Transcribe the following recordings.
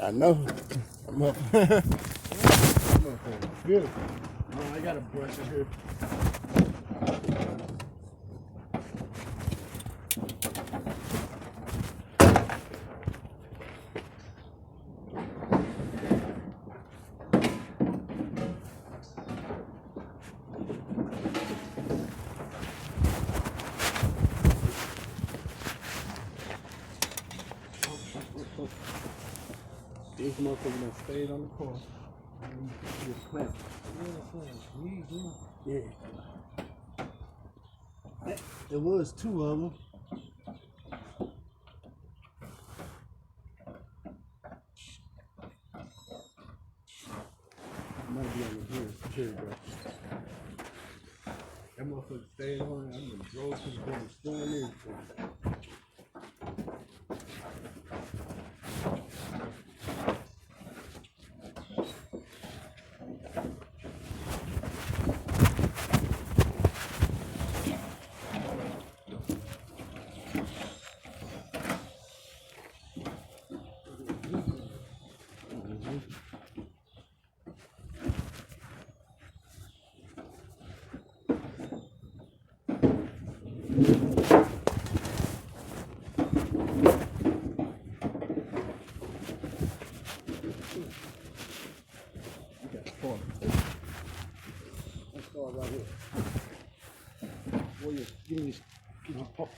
I know. I'm up. Beautiful. Oh, I got a brush in here. These motherfuckers done stayed on the car. Yeah. There was 2 of them. Might be over here. Here you go. That motherfucker stayed on it. I'm gonna drove to the damn store and everything.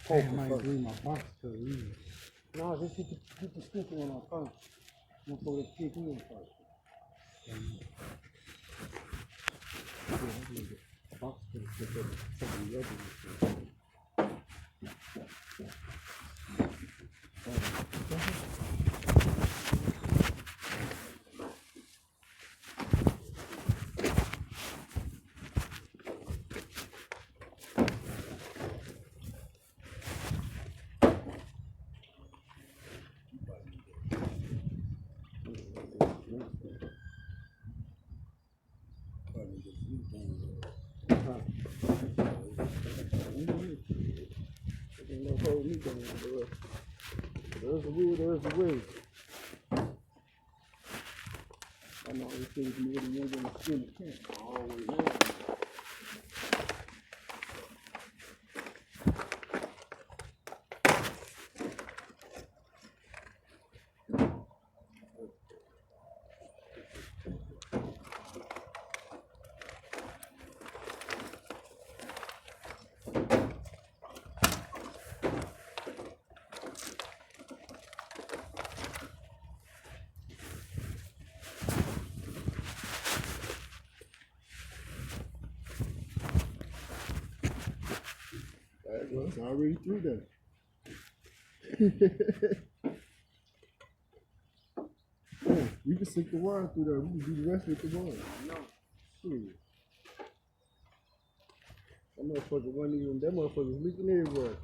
I might bring my box to leave. No, just get the sticker on our phone. I'm gonna go kick in first. Box to the sticker. There's a will, there's a way. I know everything's more than you're gonna spin the camp. Always know. Well, it's already through there. Yeah, you can stick the wire through there. We can do the rest with the wire. No. Shit. That motherfucker wasn't even, that motherfucker was leaking everywhere.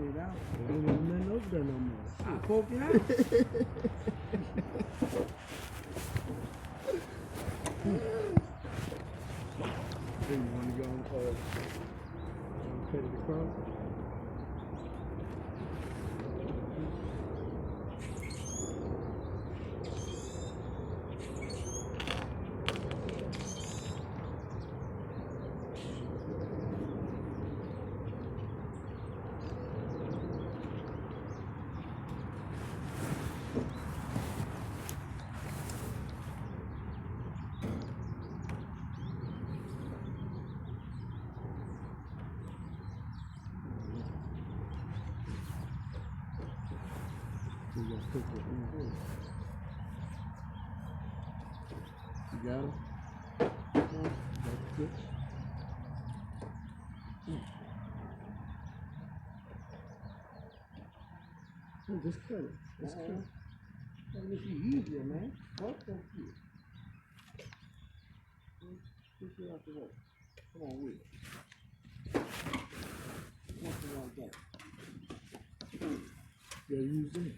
it out. Ain't nothing over there no more. I'll poke you out. Hey, you want to go and cut it across? You got it? That's good. Just cut it. Just cut it. That'll make you easier, man. What? Thank you. Push it out the way. Come on, with it. Something like that. Yeah, use this.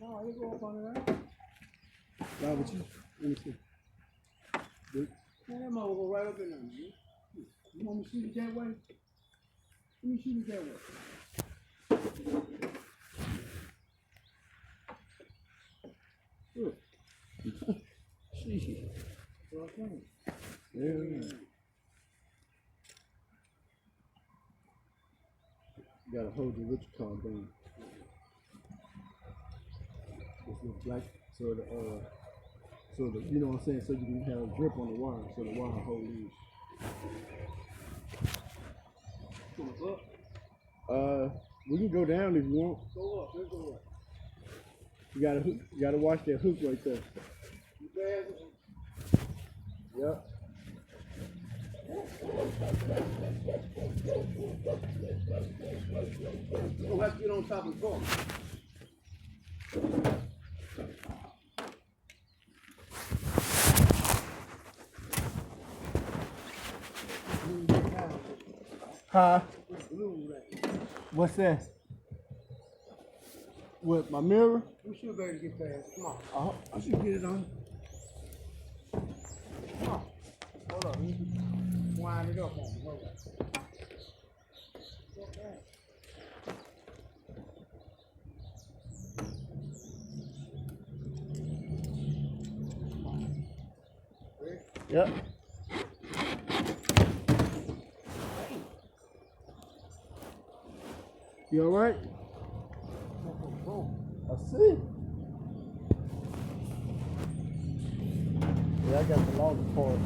Oh, you go up on it, right? Why would you? Let me see. Good. Man, that mother go right up in there, man. You want me to shoot it that way? Let me shoot it that way. Good. Sheesh. That's what I'm saying. Yeah. You gotta hold the rich car down. This little black, so the you know what I'm saying, so you can have a grip on the wire, so the wire hold loose. We can go down if you want. Go up, let's go up. You gotta watch that hook right there. You bad? Yep. You'll have to get on top of the car. Huh? What's that? What, my mirror? We should be able to get past. Come on. I should get it on. Come on. Hold up. Wind it up on me. Hold up. Yep. You all right? I see. Yeah, I got the longer part.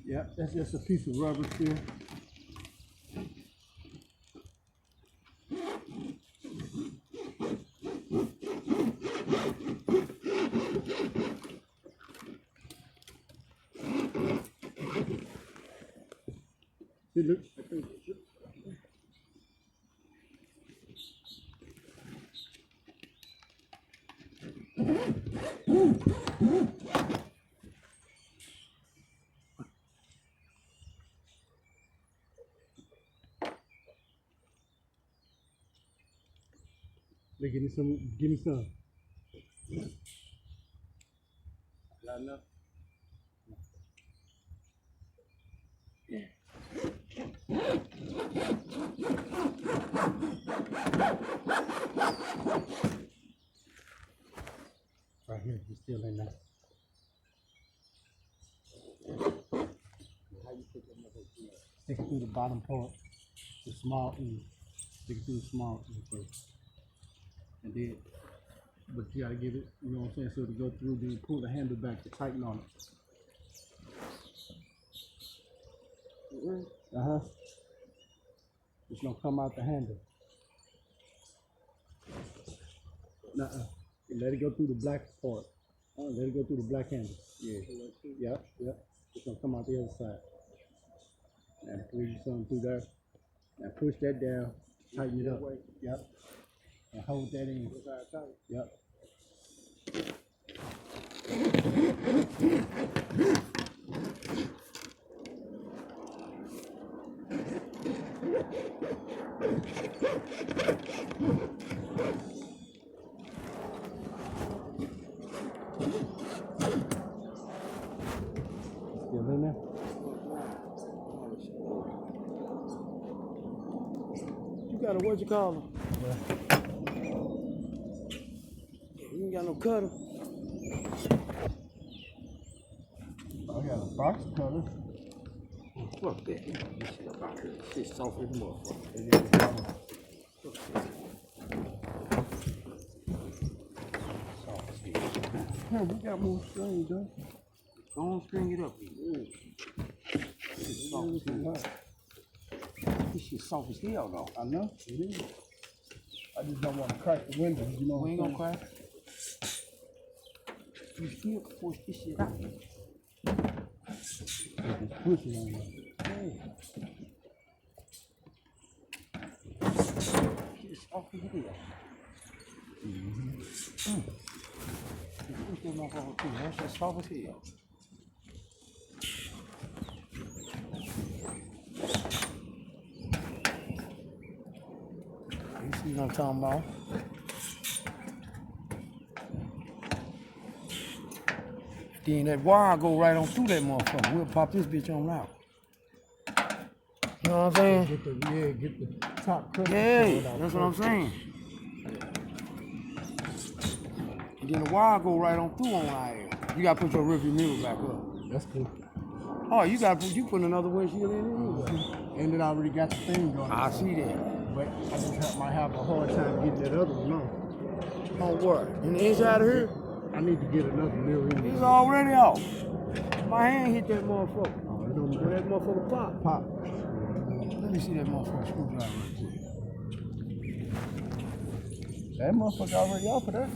Yep, that's just a piece of rubber still. See, look. They give me some. Give me some. Not enough. Right here, he's still in there. How you put that mother through? Stick it through the bottom part, the small end. Stick it through the small end first. And then, but you gotta give it, you know what I'm saying, so to go through, then pull the handle back to tighten on it. Uh-huh. It's gonna come out the handle. Nuh-uh. Let it go through the black part. Let it go through the black handle. Yeah. Yep, yep. It's gonna come out the other side. And push something through there. And push that down. Tighten it up. Yep. And hold that in. Yep. Still in there? You got a, what you call them? Yeah. You ain't got no cutter. I got a box cutter. Fuck that. This shit about here. Shit's soft as a motherfucker. Yeah, we got more string, though. Go on, string it up. This soft as hell. This shit soft as hell, though. I know. It is. I just don't want to crack the window. You know, we ain't gonna crack. You still push this shit out. Just pushing on it. Hey. It's soft as hell. Push that motherfucker too. That shit's soft as hell. You see what I'm talking about? Then that wire go right on through that motherfucker. We'll pop this bitch on out. You know what I'm saying? Get the top cut. Yeah, that's what I'm saying. And then the wire go right on through on our air. You gotta put your rearview mirror back up. That's cool. Oh, you put another windshield in it anyway. And it already got the thing going. I see that. But I just might have a hard time getting that other one on. On what? In the inside of here? I need to get another mirror in there. It's already off. My hand hit that motherfucker. Oh, it don't matter. That motherfucker pop. Pop. Let me see that motherfucker screwdriver right quick. That motherfucker already off of that.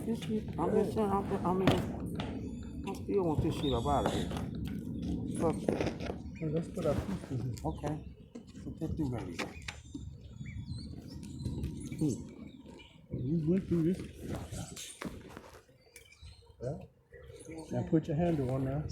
This shit, I'm just saying, I still want this shit up out of here. Fuck it. Let's put our pieces in. Okay. Put that through right here. We went through this. Yeah. Now put your handle on there.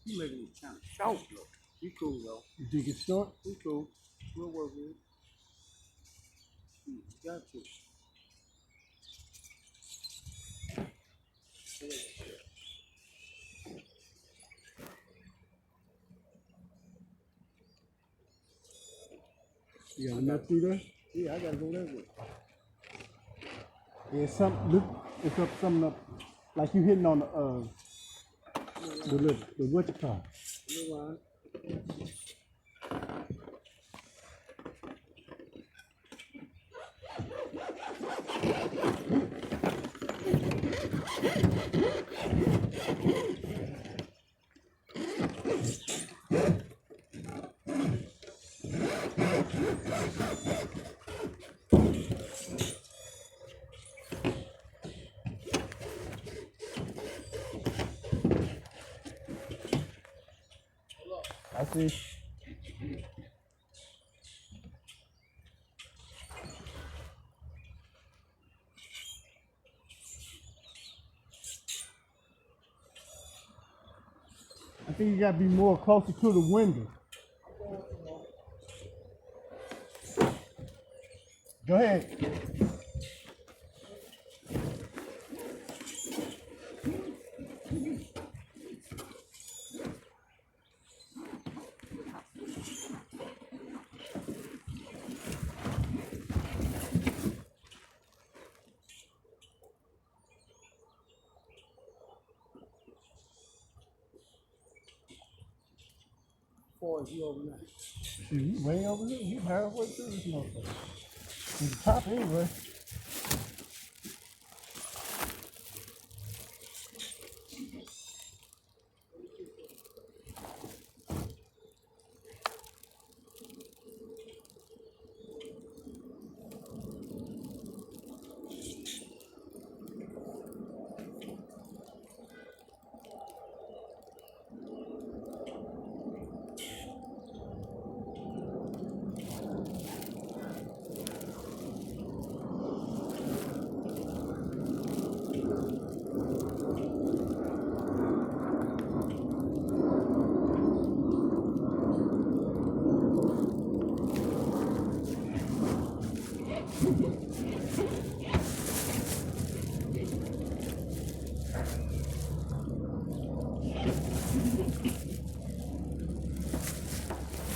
You making it kind of short though. You cool though. You think it's short? You cool. We'll work with it. You got to. You got enough through there? Yeah, I gotta go that way. Yeah, it's up something up like you hitting on the what you call? see. I think you gotta be more closer to the window. Go ahead. Or is he over there? Shoot, you way over there. You halfway through this motherfucker. To the top anyway.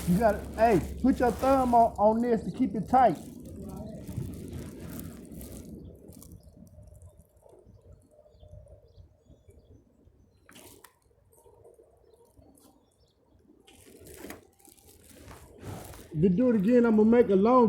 You gotta, hey, put your thumb on this to keep it tight. If you do it again, I'm gonna make a long one.